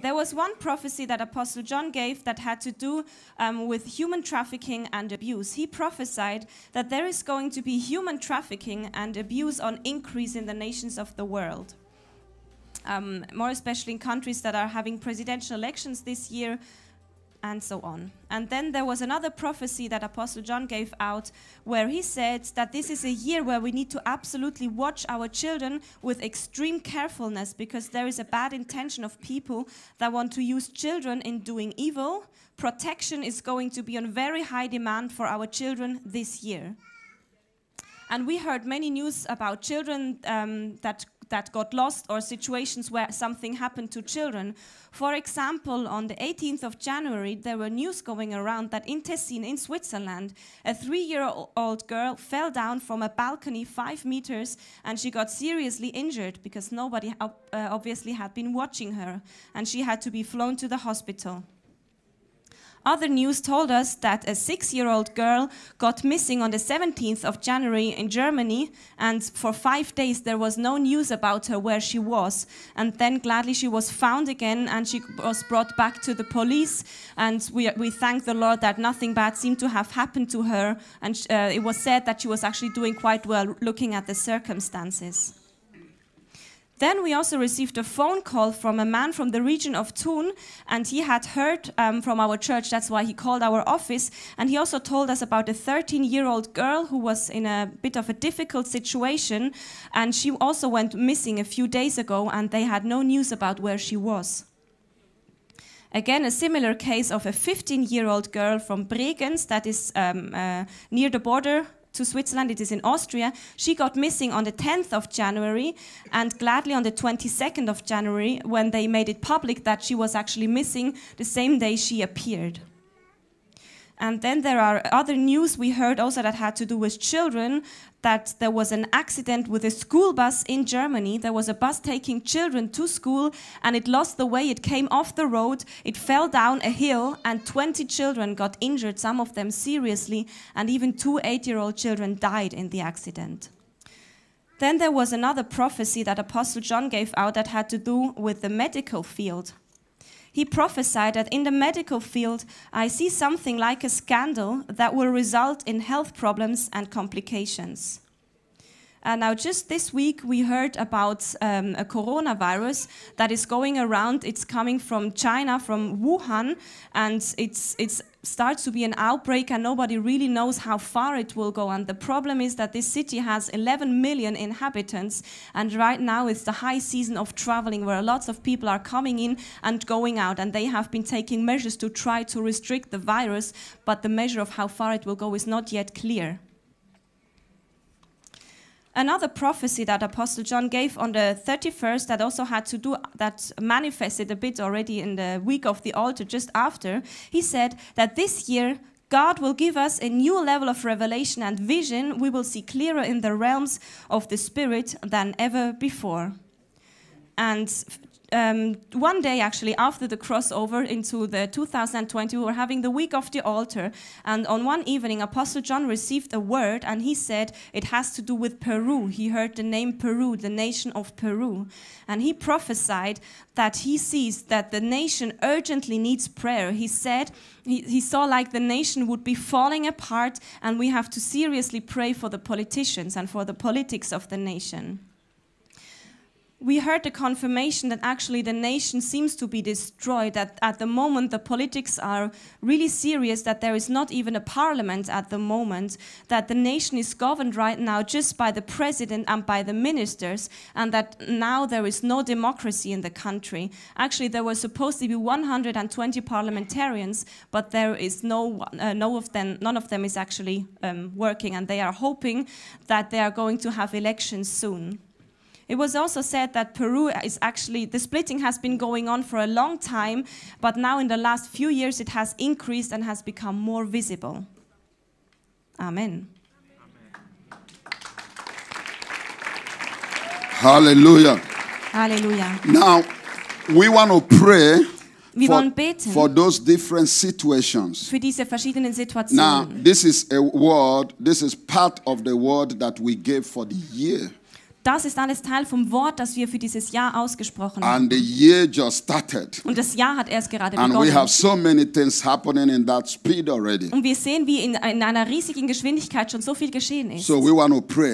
there was one prophecy that Apostle John gave that had to do with human trafficking and abuse. He prophesied that there is going to be human trafficking and abuse on increase in the nations of the world. More especially in countries that are having presidential elections this year, and so on. And then there was another prophecy that Apostle John gave out where he said that this is a year where we need to absolutely watch our children with extreme carefulness, because there is a bad intention of people that want to use children in doing evil. Protection is going to be on very high demand for our children this year. And we heard many news about children that got lost, or situations where something happened to children. For example, on the 18th of January, there were news going around that in Tessin, in Switzerland, a 3-year-old girl fell down from a balcony 5 meters, and she got seriously injured because nobody obviously had been watching her, and she had to be flown to the hospital. Other news told us that a 6-year-old girl got missing on the 17th of January in Germany, and for 5 days there was no news about her, where she was. And then gladly she was found again, and she was brought back to the police, and we thank the Lord that nothing bad seemed to have happened to her, and it was said that she was actually doing quite well looking at the circumstances. Then we also received a phone call from a man from the region of Thun, and he had heard from our church. That's why he called our office, and he also told us about a 13-year-old girl who was in a bit of a difficult situation, and she also went missing a few days ago, and they had no news about where she was. Again, a similar case of a 15-year-old girl from Bregenz, that is near the border to Switzerland. It is in Austria. She got missing on the 10th of January, and gladly on the 22nd of January, when they made it public that she was actually missing, the same day she appeared. And then there are other news we heard also that had to do with children, that there was an accident with a school bus in Germany. There was a bus taking children to school, and it lost the way. It came off the road, it fell down a hill, and 20 children got injured, some of them seriously, and even 2 8-year-old children died in the accident. Then there was another prophecy that Apostle John gave out that had to do with the medical field. He prophesied that in the medical field, I see something like a scandal that will result in health problems and complications. Now, just this week, we heard about a coronavirus that is going around. It's coming from China, from Wuhan, and it starts to be an outbreak, and nobody really knows how far it will go. And the problem is that this city has 11 million inhabitants, and right now it's the high season of traveling, where lots of people are coming in and going out, and they have been taking measures to try to restrict the virus, but the measure of how far it will go is not yet clear. Another prophecy that Apostle John gave on the 31st that also had to do, that manifested a bit already in the week of the altar just after, he said that this year God will give us a new level of revelation and vision. We will see clearer in the realms of the Spirit than ever before. And one day, actually, after the crossover into the 2020, we were having the week of the altar, and on one evening, Apostle John received a word, and he said it has to do with Peru. He heard the name Peru, the nation of Peru, and he prophesied that he sees that the nation urgently needs prayer. He said he saw like the nation would be falling apart, and we have to seriously pray for the politicians and for the politics of the nation. We heard the confirmation that actually the nation seems to be destroyed, that at the moment the politics are really serious, that there is not even a parliament at the moment, that the nation is governed right now just by the president and by the ministers, and that now there is no democracy in the country. Actually, there were supposed to be 120 parliamentarians, but there is none of them is actually working, and they are hoping that they are going to have elections soon. It was also said that Peru is actually, the splitting has been going on for a long time, but now in the last few years it has increased and has become more visible. Amen. Hallelujah. Hallelujah. Now, we want to pray Wir wollen beten for those different situations. für diese verschiedenen Now, Situationen. this is a word, this is part of the word that we gave for the year. Das ist alles Teil vom Wort, das wir für dieses Jahr ausgesprochen haben. And the year just started. Und das Jahr hat erst gerade And we begonnen. have so many things happening in that speed already. Und wir sehen, wie in einer riesigen Geschwindigkeit schon so viel geschehen ist. So we want to pray.